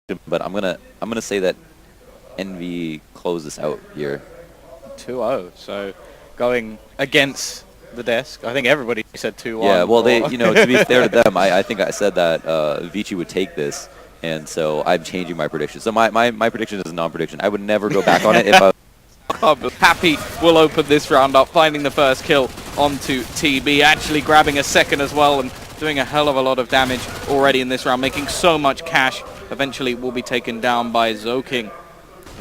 but I'm gonna say that Envy closes out here. 2-0. So going against the desk. I think everybody said 2-1. Yeah, well, they, to be fair to them, I think I said that Vici would take this, and so I'm changing my prediction. So my prediction is a non-prediction. I would never go back on it if I. Happy will open this round up, finding the first kill onto TB, actually grabbing a second as well and doing a hell of a lot of damage already in this round, making so much cash. Eventually will be taken down by Zoking.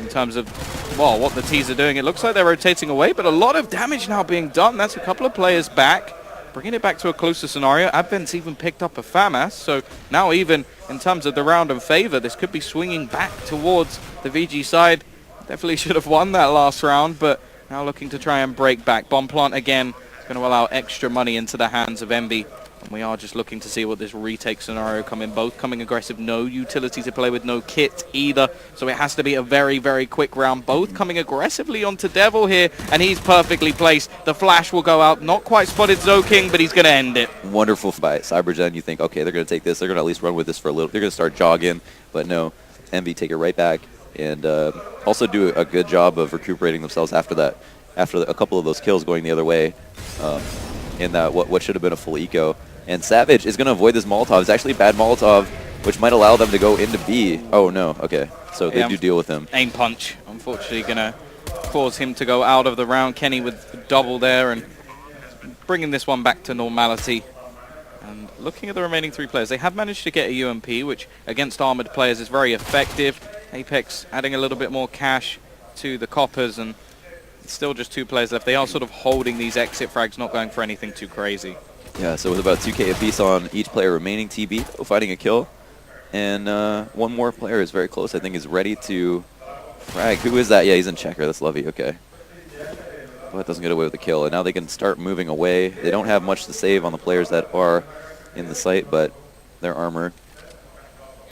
In terms of, well, what the T's are doing, it looks like they're rotating away, but a lot of damage now being done. That's a couple of players back, bringing it back to a closer scenario. Advent's even picked up a FAMAS, so now even in terms of the round in favor, this could be swinging back towards the VG side. Definitely should have won that last round, but now looking to try and break back. Bomb plant again, going to allow extra money into the hands of Envy. And we are just looking to see what this retake scenario come in. Both coming aggressive, no utility to play with, no kit either. So it has to be a very, very quick round. Both coming aggressively onto Devil here, and he's perfectly placed. The flash will go out. Not quite spotted Zoking, but he's going to end it. Wonderful by Cyberzen. You think, okay, they're going to take this. They're going to at least run with this for a little. They're going to start jogging, but no. Envy take it right back, and also do a good job of recuperating themselves after that. After a couple of those kills going the other way, in that what should have been a full eco. And Savage is going to avoid this Molotov. It's actually a bad Molotov, which might allow them to go into B. Oh, no. Okay. So they do deal with him. Aim punch. Unfortunately, going to cause him to go out of the round. Kenny with double there and bringing this one back to normality. And looking at the remaining three players, they have managed to get a UMP, which against armored players is very effective. Apex adding a little bit more cash to the coppers, and it's still just two players left. They are sort of holding these exit frags, not going for anything too crazy. Yeah, so with about 2K apiece on each player remaining, TB fighting a kill. And one more player is very close, I think, is ready to frag. Who is that? Yeah, he's in checker. That's Lovey. Okay. But doesn't get away with the kill. And now they can start moving away. They don't have much to save on the players that are in the site, but their armor.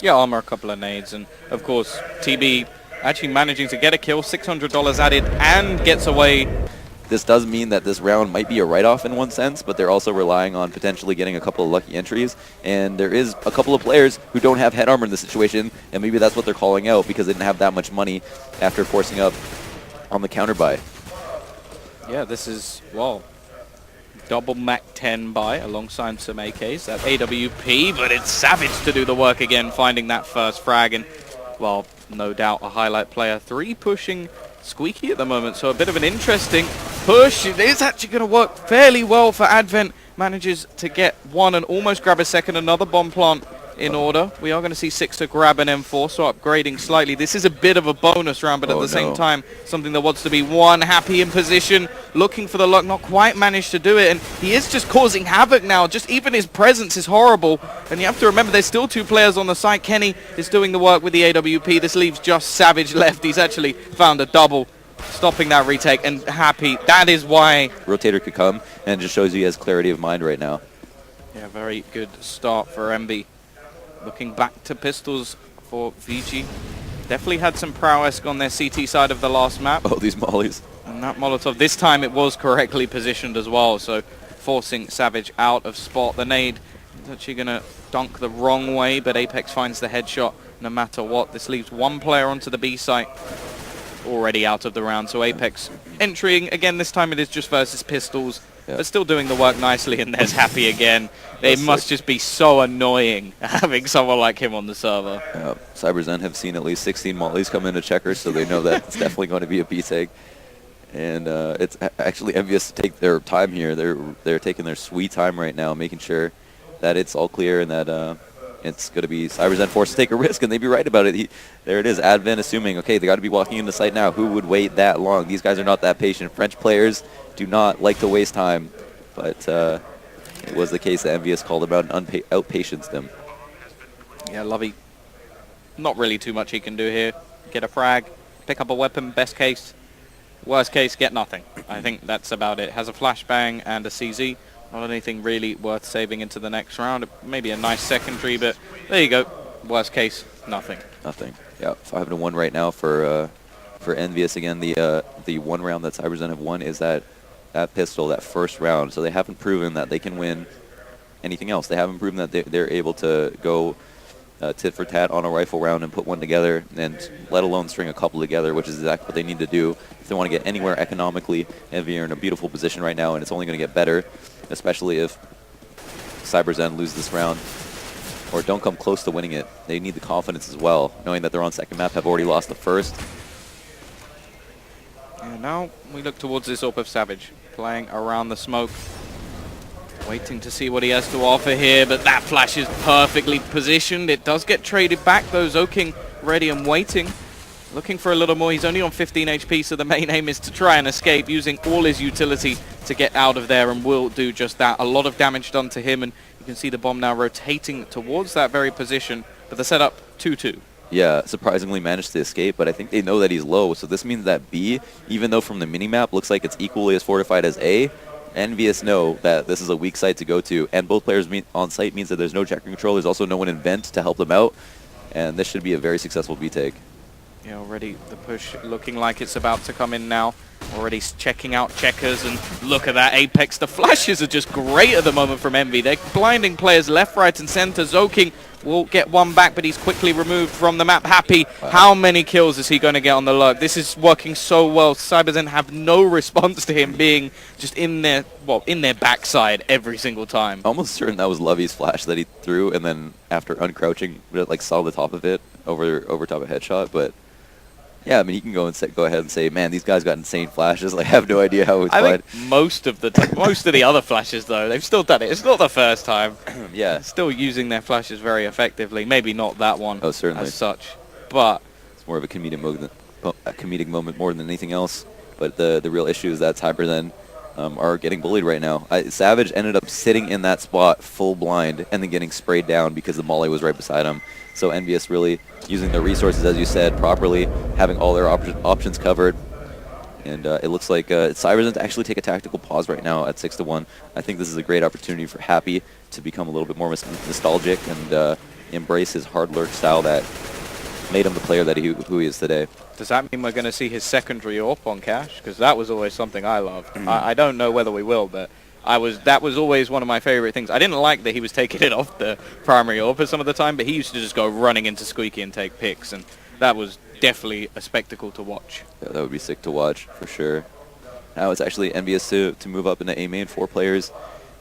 Yeah, armor, a couple of nades. And, of course, TB actually managing to get a kill, $600 added, and gets away. This does mean that this round might be a write-off in one sense, but they're also relying on potentially getting a couple of lucky entries. And there is a couple of players who don't have head armor in this situation, and maybe that's what they're calling out because they didn't have that much money after forcing up on the counter buy. Yeah, this is, well, double Mac 10 buy alongside some AKs. That AWP, but it's Savage to do the work again, finding that first frag. And, well, no doubt a highlight player. 3 pushing Squeaky at the moment, so a bit of an interesting push. It is actually going to work fairly well for Advent. Manages to get one and almost grab a second. Another bomb plant in order. We are going to see Sixter grab an M4, so upgrading slightly. This is a bit of a bonus round, but at the same time, something that wants to be one. Happy in position, looking for the luck, not quite managed to do it, and he is just causing havoc now. Just even his presence is horrible, and you have to remember there's still 2 players on the site. Kenny is doing the work with the AWP. This leaves just Savage left. He's actually found a double, stopping that retake, and Happy. That is why Rotator could come, and it just shows you he has clarity of mind right now. Yeah, very good start for Envy. Looking back to pistols for VG. Definitely had some prowess on their CT side of the last map. Oh, these mollies. And that Molotov, this time it was correctly positioned as well, so forcing Savage out of spot. The nade is actually going to dunk the wrong way, but Apex finds the headshot no matter what. This leaves one player onto the B site, already out of the round. So Apex entering, again, this time it is just versus pistols. But still doing the work nicely, and there's Happy again. It must just be so annoying having someone like him on the server. Cyberzen have seen at least 16 mollies come into checkers, so they know that it's definitely going to be a B-take. And it's actually envious to take their time here. They're taking their sweet time right now, making sure that it's all clear and that it's going to be Cyberzen forced to take a risk, and they'd be right about it. There it is, Advent assuming, okay, they got to be walking into site now. Who would wait that long? These guys are not that patient. French players do not like to waste time, but it was the case that EnvyUS called about and outpatience them. Yeah, Lovey, not really too much he can do here. Get a frag, pick up a weapon, best case. Worst case, get nothing. I think that's about it. Has a flashbang and a CZ. Not anything really worth saving into the next round. Maybe a nice secondary, but there you go. Worst case, nothing. Nothing. Yeah, 5-1 right now for EnvyUS. Again, the one round that Cyberzen have won is that pistol, that first round. So they haven't proven that they can win anything else. They haven't proven that they're able to go tit for tat on a rifle round and put one together, and let alone string a couple together, which is exactly what they need to do if they want to get anywhere economically. Envy are in a beautiful position right now, and it's only going to get better, especially if Cyberzen lose this round or don't come close to winning it. They need the confidence as well, knowing that they're on second map, have already lost the first. And now we look towards this AWP of Savage, playing around the smoke, waiting to see what he has to offer here, but that flash is perfectly positioned. It does get traded back though. Zoking ready and waiting, looking for a little more. He's only on 15 HP, so the main aim is to try and escape, using all his utility to get out of there, and will do just that. A lot of damage done to him, and you can see the bomb now rotating towards that very position, but the setup 2-2. Yeah, surprisingly managed to escape, but I think they know that he's low, so this means that B, even though from the minimap looks like it's equally as fortified as A, EnvyUS know that this is a weak site to go to, and both players on site means that there's no checker control. There's also no one in vent to help them out, and this should be a very successful B take. Yeah, already the push looking like it's about to come in now. Already checking out checkers, and look at that Apex. The flashes are just great at the moment from Envy. They're blinding players left, right, and center. Zoking will get one back, but he's quickly removed from the map. Happy, wow. How many kills is he going to get on the lurk? This is working so well. Cyberzen have no response to him being just in their, well, in their backside every single time. Almost certain that was Lovey's flash that he threw, and then after uncrouching, like saw the top of it over top of headshot, but. Yeah, I mean, you can go ahead and say, man, these guys got insane flashes. Like, I have no idea how it's I think most of the other flashes, though, they've still done it. It's not the first time. Yeah. Still using their flashes very effectively. Maybe not that one certainly. As such, but... It's more of a comedic moment more than anything else. But the real issue is that Cyberzen are getting bullied right now. Savage ended up sitting in that spot full blind and then getting sprayed down because the molly was right beside him. So EnvyUS really using their resources, as you said, properly, having all their options covered. And it looks like Cyberzen to actually take a tactical pause right now at 6-1. I think this is a great opportunity for Happy to become a little bit more nostalgic and embrace his hard lurk style that made him the player that who he is today. Does that mean we're going to see his secondary AWP on Cash? Because that was always something I loved. I don't know whether we will, but that was always one of my favorite things. I didn't like that he was taking it off the primary AWP some of the time, but he used to just go running into Squeaky and take picks, and that was definitely a spectacle to watch. Yeah, that would be sick to watch, for sure. Now it's actually EnvyUS to move up into A main. 4 players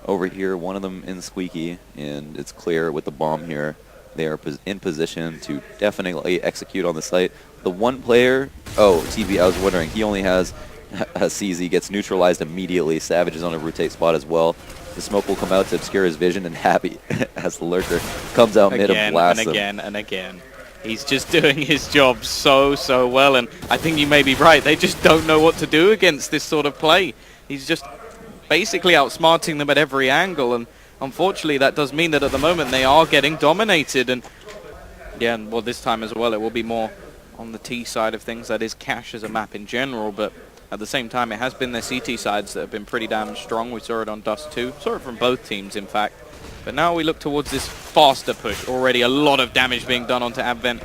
over here, one of them in Squeaky, and it's clear with the bomb here. They are in position to definitely execute on the site. The one player, TV, I was wondering, he only has CZ, gets neutralized immediately. Savage is on a rotate spot as well. The smoke will come out to obscure his vision, and Happy, as the lurker, comes out mid and blasts him. Again and again. He's just doing his job so well, and I think you may be right. They just don't know what to do against this sort of play. He's just basically outsmarting them at every angle, and unfortunately that does mean that at the moment they are getting dominated. And yeah, well, this time as well it will be more on the T side of things. That is Cash as a map in general, but at the same time it has been their CT sides that have been pretty damn strong. We saw it on Dust 2, saw it from both teams in fact. But now we look towards this faster push. Already a lot of damage being done onto Advent.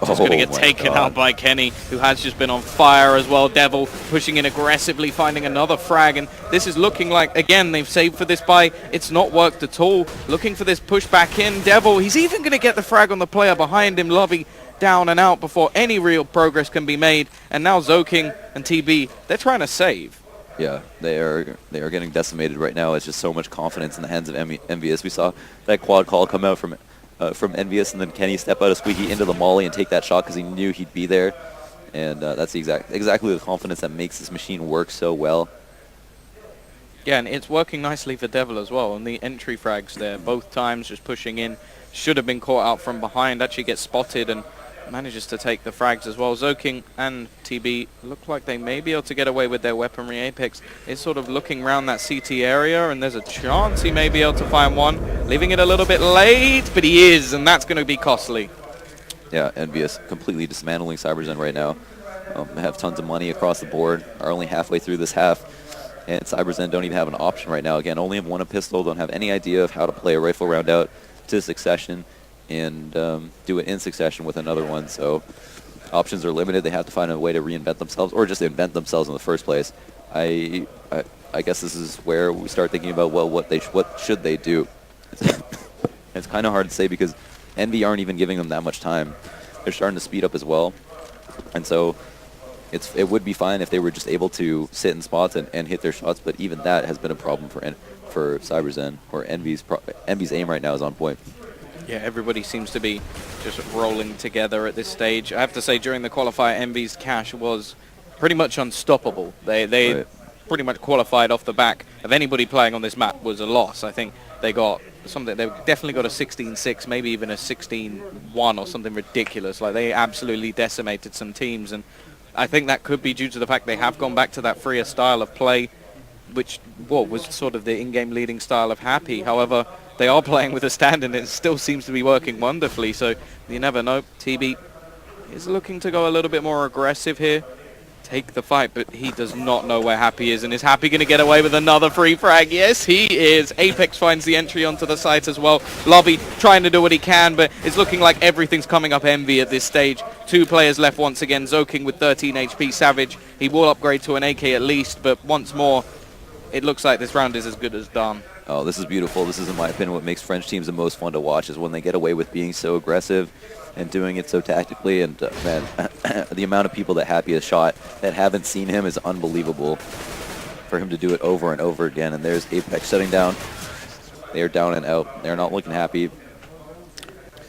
Just going to get taken out by Kenny, who has just been on fire as well. Devil pushing in aggressively, finding another frag. And this is looking like, again, they've saved for this buy. It's not worked at all. Looking for this push back in. Devil, he's even going to get the frag on the player behind him. Lovey down and out before any real progress can be made. And now Zoking and TB, they're trying to save. Yeah, they are getting decimated right now. It's just so much confidence in the hands of EnvyUS. We saw that quad call come out from EnvyUS, and then Kenny step out of Squeaky into the molly and take that shot because he knew he'd be there. And that's exactly the confidence that makes this machine work so well. Yeah, and it's working nicely for Devil as well. And the entry frags there, both times just pushing in. Should have been caught out from behind, actually gets spotted and manages to take the frags as well. Zoking and TB look like they may be able to get away with their weaponry. Apex is sort of looking around that CT area, and there's a chance he may be able to find one. Leaving it a little bit late, but he is, and that's going to be costly. Yeah, EnvyUS completely dismantling Cyberzen right now. They have tons of money across the board, are only halfway through this half, and Cyberzen don't even have an option right now. Again, only have one pistol, don't have any idea of how to play a rifle round out to succession and do it in succession with another one. So options are limited. They have to find a way to reinvent themselves or just invent themselves in the first place. I guess this is where we start thinking about, well, what should they do? It's kind of hard to say because Envy aren't even giving them that much time. They're starting to speed up as well. And so it would be fine if they were just able to sit in spots and hit their shots, but even that has been a problem for Cyberzen, or Envy's aim right now is on point. Yeah, everybody seems to be just rolling together at this stage. I have to say, during the qualifier, Envy's cash was pretty much unstoppable. They Right. pretty much qualified off the back of anybody playing on this map was a loss. I think they got something. They definitely got a 16-6, maybe even a 16-1 or something ridiculous. Like, they absolutely decimated some teams, and I think that could be due to the fact they have gone back to that freer style of play, which was sort of the in-game leading style of Happy. However, they are playing with a stand, and it still seems to be working wonderfully, so you never know. TB is looking to go a little bit more aggressive here, take the fight, but he does not know where Happy is, and is Happy going to get away with another free frag? Yes, he is. Apex finds the entry onto the site as well. Lobby trying to do what he can, but it's looking like everything's coming up Envy at this stage. 2 players left once again. Zoking with 13 HP. Savage, he will upgrade to an AK at least, but once more, it looks like this round is as good as done. Oh, this is beautiful. This is, in my opinion, what makes French teams the most fun to watch, is when they get away with being so aggressive and doing it so tactically. And man, the amount of people that Happy has shot that haven't seen him is unbelievable. For him to do it over and over again. And there's Apex shutting down. They are down and out. They're not looking happy.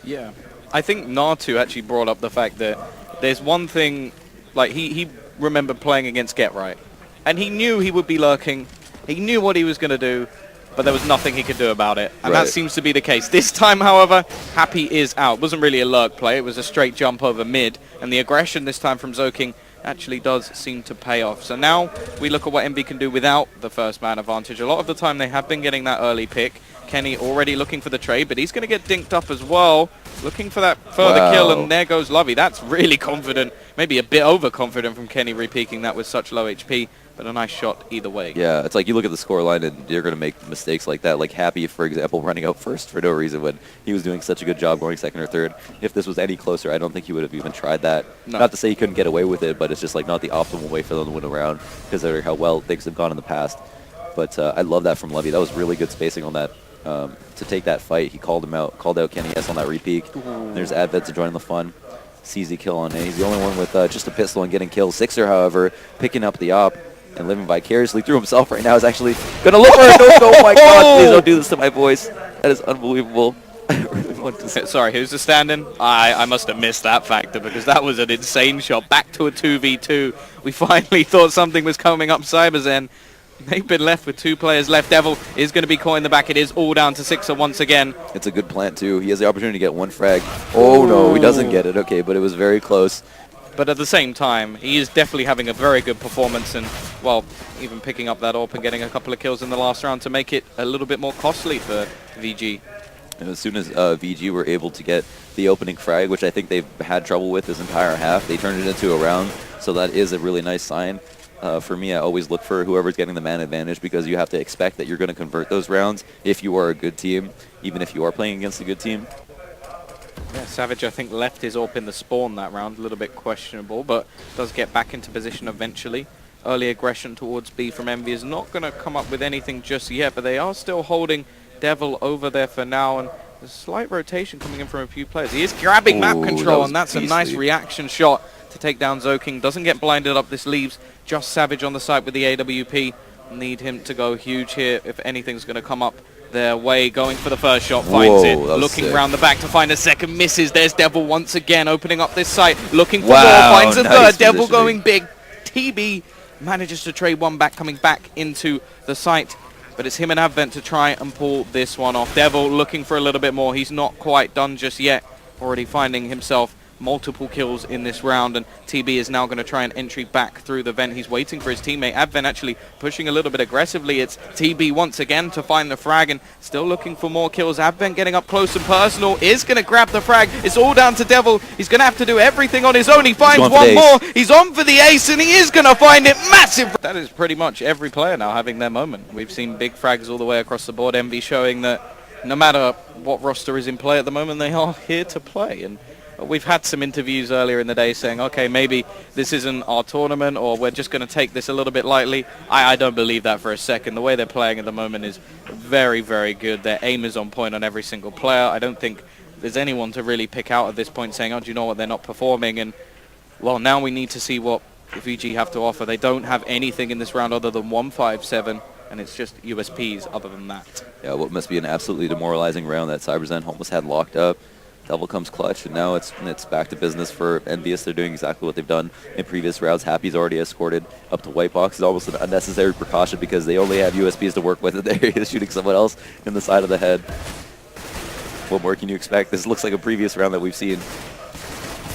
Yeah. I think Natu actually brought up the fact that there's one thing, like he remembered playing against Get Right, and he knew he would be lurking. He knew what he was going to do, but there was nothing he could do about it. And that seems to be the case. This time, however, Happy is out. It wasn't really a lurk play. It was a straight jump over mid. And the aggression this time from Zoking actually does seem to pay off. So now we look at what Envy can do without the first man advantage. A lot of the time they have been getting that early pick. Kenny already looking for the trade, but he's going to get dinked up as well. Looking for that further kill, and there goes Lovey. That's really confident. Maybe a bit overconfident from Kenny repeaking that with such low HP. But a nice shot either way. Yeah, it's like you look at the scoreline and you're going to make mistakes like that. Like Happy, for example, running out first for no reason when he was doing such a good job going second or third. If this was any closer, I don't think he would have even tried that. No. Not to say he couldn't get away with it, but it's just like not the optimal way for them to win a round, considering how well things have gone in the past. But I love that from Levy. That was really good spacing on that. To take that fight, he called him out, called out Kenny S on that repeak. There's Advent to join the fun. Sees the kill on A. He's the only one with just a pistol and getting kills. Sixer, however, picking up the op and living vicariously through himself right now, is actually going to look for a no-go. Oh my god, please don't do this to my boys. That is unbelievable. I really want to see. Sorry, who's the stand-in? I must have missed that factor, because that was an insane shot. Back to a 2v2. We finally thought something was coming up Cyberzen. They've been left with 2 players left. Devil is going to be caught in the back. It is all down to Sixer once again. It's a good plant, too. He has the opportunity to get 1 frag. Oh, no, he doesn't get it. Okay, but it was very close. But at the same time, he is definitely having a very good performance, and, well, even picking up that AWP and getting a couple of kills in the last round to make it a little bit more costly for VG. And as soon as VG were able to get the opening frag, which I think they've had trouble with this entire half, they turned it into a round, so that is a really nice sign. For me, I always look for whoever's getting the man advantage, because you have to expect that you're going to convert those rounds if you are a good team, even if you are playing against a good team. Yeah, Savage, I think, left his AWP in the spawn that round, a little bit questionable, but does get back into position eventually. Early aggression towards B from Envy is not going to come up with anything just yet, but they are still holding Devil over there for now, and there's a slight rotation coming in from a few players. He is grabbing map control, and that's a nice reaction shot to take down Zoking. Doesn't get blinded up. This leaves just Savage on the site with the AWP. Need him to go huge here if anything's going to come up their way. Going for the first shot, finds it. Looking around the back to find a second, misses. There's Devil once again, opening up this site. Looking for more, finds a third. Devil going big. TB manages to trade one back, coming back into the site. But it's him and Advent to try and pull this one off. Devil looking for a little bit more. He's not quite done just yet. Already finding himself multiple kills in this round, and TB is now going to try and entry back through the vent. He's waiting for his teammate. Advent actually pushing a little bit aggressively. It's TB once again to find the frag, and still looking for more kills. Advent getting up close and personal, is going to grab the frag. It's all down to Devil. He's going to have to do everything on his own. He finds one more. He's on for the ace, and he is going to find it. Massive. That is pretty much every player now having their moment. We've seen big frags all the way across the board. Envy showing that no matter what roster is in play at the moment, they are here to play. And we've had some interviews earlier in the day saying, okay, maybe this isn't our tournament, or we're just going to take this a little bit lightly. I don't believe that for a second. The way they're playing at the moment is very, very good. Their aim is on point on every single player. I don't think there's anyone to really pick out at this point saying, oh, do you know what, they're not performing. And, well, now we need to see what VG have to offer. They don't have anything in this round other than 157, and it's just USPs other than that. Yeah, what must be an absolutely demoralizing round that CyberZen almost had locked up. Devil comes clutch, and now it's back to business for EnvyUS. They're doing exactly what they've done in previous rounds. Happy's already escorted up to white box. It's almost an unnecessary precaution because they only have USPs to work with, and they're shooting someone else in the side of the head. What more can you expect? This looks like a previous round that we've seen.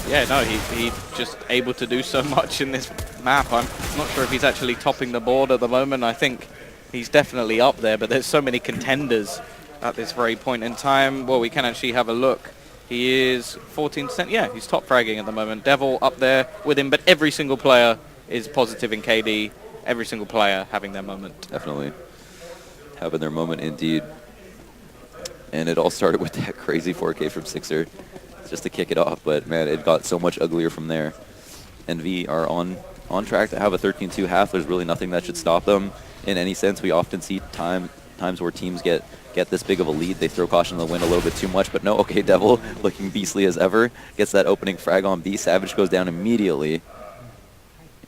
Yeah, no, he's just able to do so much in this map. I'm not sure if he's actually topping the board at the moment. I think he's definitely up there, but there's so many contenders at this very point in time. Well, we can actually have a look. He is 14%. Yeah, he's top fragging at the moment. Devil up there with him, but every single player is positive in KD. Every single player having their moment. Definitely having their moment indeed. And it all started with that crazy 4K from Sixer just to kick it off. But, man, it got so much uglier from there. Envy are on track to have a 13-2 half. There's really nothing that should stop them in any sense. We often see times where teams get this big of a lead. They throw caution to the wind a little bit too much, but no, okay, Devil looking beastly as ever. Gets that opening frag on B. Savage goes down immediately.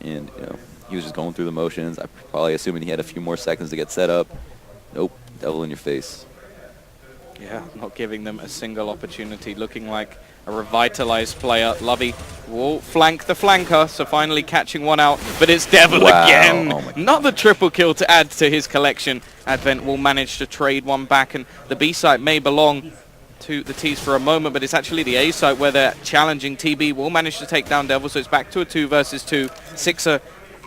And, you know, he was just going through the motions. I'm probably assuming he had a few more seconds to get set up. Nope, Devil in your face. Yeah, not giving them a single opportunity. Looking like a revitalized player. Lovey will flank the flanker, so finally catching one out, but it's Devil again. Oh Another triple kill to add to his collection. Advent will manage to trade one back, and the B site may belong to the T's for a moment, but it's actually the A site where they're challenging. TB will manage to take down Devil, so it's back to a 2 versus 2. Sixer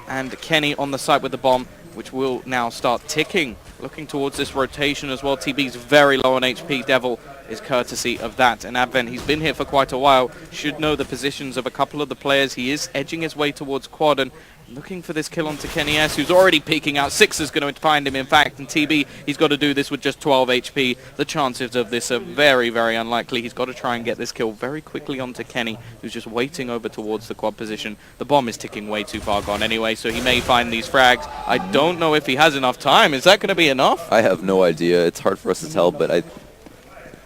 and Kenny on the site with the bomb, which will now start ticking. Looking towards this rotation as well. TB's very low on HP. Devil is courtesy of that. And Advent, he's been here for quite a while, should know the positions of a couple of the players. He is edging his way towards quad and looking for this kill onto Kenny S, who's already peeking out. Sixer's going to find him, in fact, and TB, he's got to do this with just 12 HP. The chances of this are very, very unlikely. He's got to try and get this kill very quickly onto Kenny, who's just waiting over towards the quad position. The bomb is ticking way too far gone anyway, so he may find these frags. I don't know if he has enough time. Is that going to be enough? I have no idea. It's hard for us to tell, but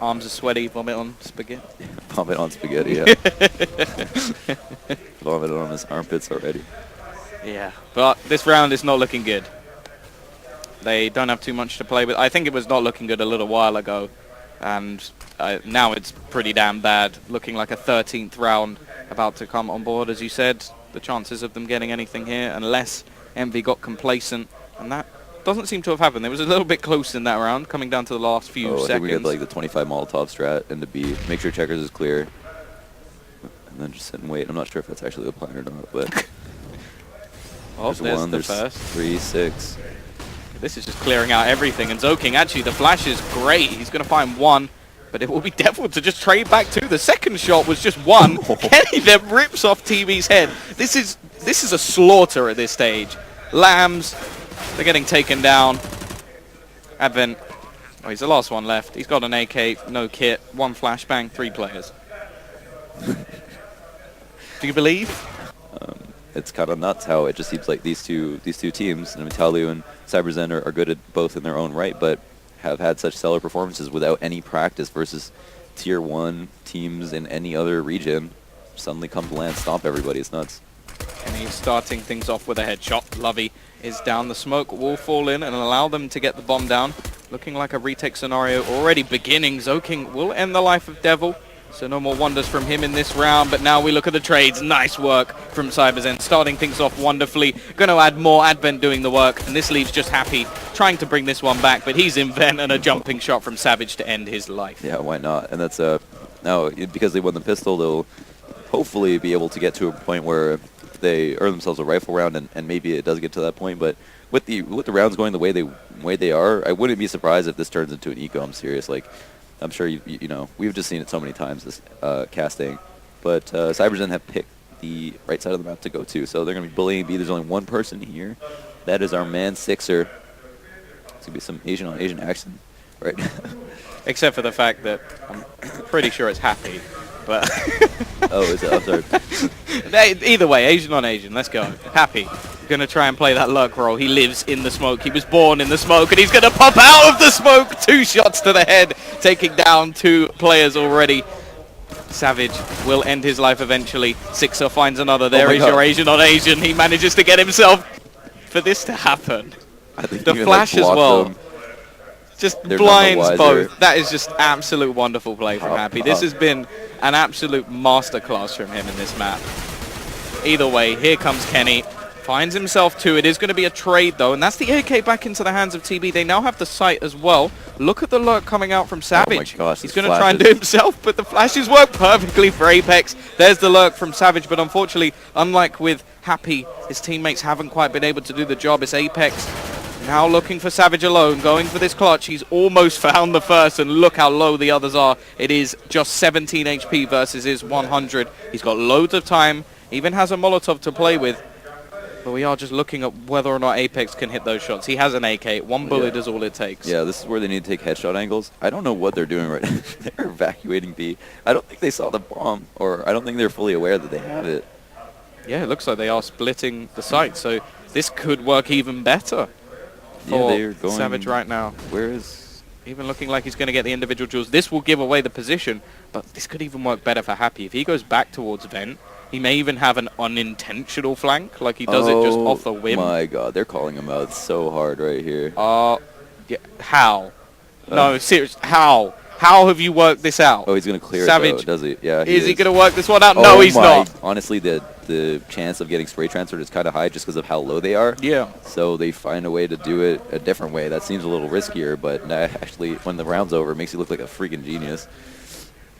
Arms are sweaty, vomit on spaghetti. Vomit on spaghetti, yeah. Vomit on his armpits already. Yeah, but this round is not looking good. They don't have too much to play with. I think it was not looking good a little while ago, and now it's pretty damn bad. Looking like a 13th round about to come on board, as you said. The chances of them getting anything here, unless Envy got complacent, and that doesn't seem to have happened. It was a little bit close in that round, coming down to the last few seconds. I think we get like the 25 Molotov strat into B. Make sure checkers is clear, and then just sit and wait. I'm not sure if that's actually the plan or not, but... Oh, there's one, the there's first. 3, 6. This is just clearing out everything. And Zoking, actually, the flash is great. He's going to find one, but it will be Devil to just trade back two. The second shot was just one. Kenny then rips off TV's head. This is a slaughter at this stage. Lambs, they're getting taken down. Advent, oh, he's the last one left. He's got an AK, no kit, one flashbang, 3 players. Do you believe? It's kind of nuts how it just seems like these two teams, I mean, Tyloo and CyberZen are good at both in their own right, but have had such stellar performances without any practice versus tier 1 teams in any other region. Suddenly come to land, stomp everybody. It's nuts. And he's starting things off with a headshot. Lovey is down. The smoke will fall in and allow them to get the bomb down. Looking like a retake scenario already beginning. Zoking will end the life of Devil. So no more wonders from him in this round, but now we look at the trades. Nice work from CyberZen, starting things off wonderfully. Going to add more Advent doing the work, and this leaves just Happy trying to bring this one back, but he's in vent and a jumping shot from Savage to end his life. Yeah, why not? And that's now because they won the pistol, they'll hopefully be able to get to a point where they earn themselves a rifle round, and maybe it does get to that point. But with the rounds going the way they are, I wouldn't be surprised if this turns into an eco. I'm serious, like. I'm sure you know we've just seen it so many times this casting, but CyberZen have picked the right side of the map to go to, so they're going to be bullying B. There's only one person here, that is our man Sixer. It's going to be some Asian on Asian action, right? Except for the fact that I'm pretty sure it's Happy, but oh, is it? I'm sorry. Either way, Asian on Asian. Let's go. Happy. Going to try and play that lurk role. He lives in the smoke. He was born in the smoke, and he's going to pop out of the smoke. 2 shots to the head, taking down 2 players already. Savage will end his life eventually. Sixer finds another. There is God. your Asian on Asian. He manages to get himself for this to happen. I think The even, flash like, as blocked well. them. Just They're blinds none the wiser. both. That is just absolute wonderful play from Happy. This has been an absolute masterclass from him in this map. Either way, here comes Kenny. Finds himself two. It is going to be a trade, though, and that's the AK back into the hands of TB. They now have the sight as well. Look at the lurk coming out from Savage. Oh my gosh, he's this going to try and do flashes. himself, but the flashes work perfectly for Apex. There's the lurk from Savage, but unfortunately, unlike with Happy, his teammates haven't quite been able to do the job. It's Apex now looking for Savage alone, going for this clutch. He's almost found the first, and look how low the others are. It is just 17 HP versus his 100. He's got loads of time, even has a Molotov to play with. But we are just looking at whether or not Apex can hit those shots. He has an AK. One bullet is all it takes. Yeah, this is where they need to take headshot angles. I don't know what they're doing right now. They're evacuating B. I don't think they saw the bomb, or I don't think they're fully aware that they have it. Yeah, it looks like they are splitting the site, so this could work even better for they're going Savage right now. Where is... Even looking like he's going to get the individual jewels. This will give away the position, but this could even work better for Happy. If he goes back towards Vent, he may even have an unintentional flank, like he does it just off the whim. Oh my god, they're calling him out so hard right here. Yeah, how? No, seriously, how? How have you worked this out? Oh, he's going to clear Savage, it though, does he? Yeah, Is he is. going to work this one out? Oh No, he's my- not. Honestly, the chance of getting spray transferred is kind of high just because of how low they are. Yeah. So they find a way to do it a different way. That seems a little riskier, but actually, when the round's over, it makes you look like a freaking genius.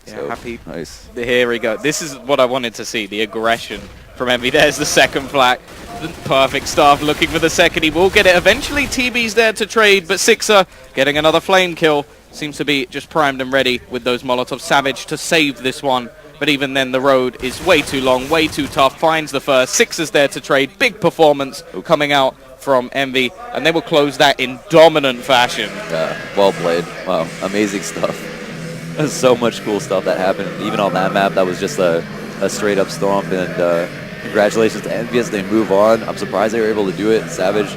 Yeah, So, Happy. Nice. Here we go. This is what I wanted to see, the aggression from Envy. There's the second flag. The perfect stuff, looking for the second. He will get it. Eventually, TB's there to trade, but Sixer getting another flame kill. Seems to be just primed and ready with those Molotov. Savage to save this one. But even then, the road is way too long, way too tough. Finds the first. Sixer's there to trade. Big performance coming out from Envy. And they will close that in dominant fashion. Yeah, well played. Wow, amazing stuff. There's so much cool stuff that happened. Even on that map, that was just a straight-up stomp. And congratulations to EnvyUS as they move on. I'm surprised they were able to do it. Savage,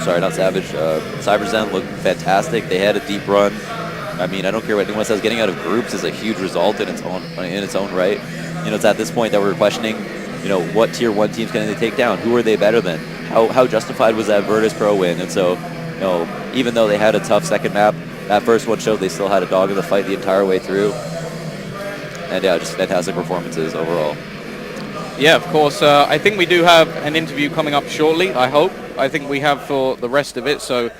sorry, not Savage. CyberZen looked fantastic. They had a deep run. I mean, I don't care what anyone says. Getting out of groups is a huge result in its own right. You know, it's at this point that we're questioning, you know, what tier 1 teams can they take down? Who are they better than? How justified was that Virtus.pro win? And so, you know, even though they had a tough second map, that first one showed they still had a dog in the fight the entire way through. And yeah, just fantastic performances overall. Yeah, of course. I think we do have an interview coming up shortly, I hope. I think we have for the rest of it. So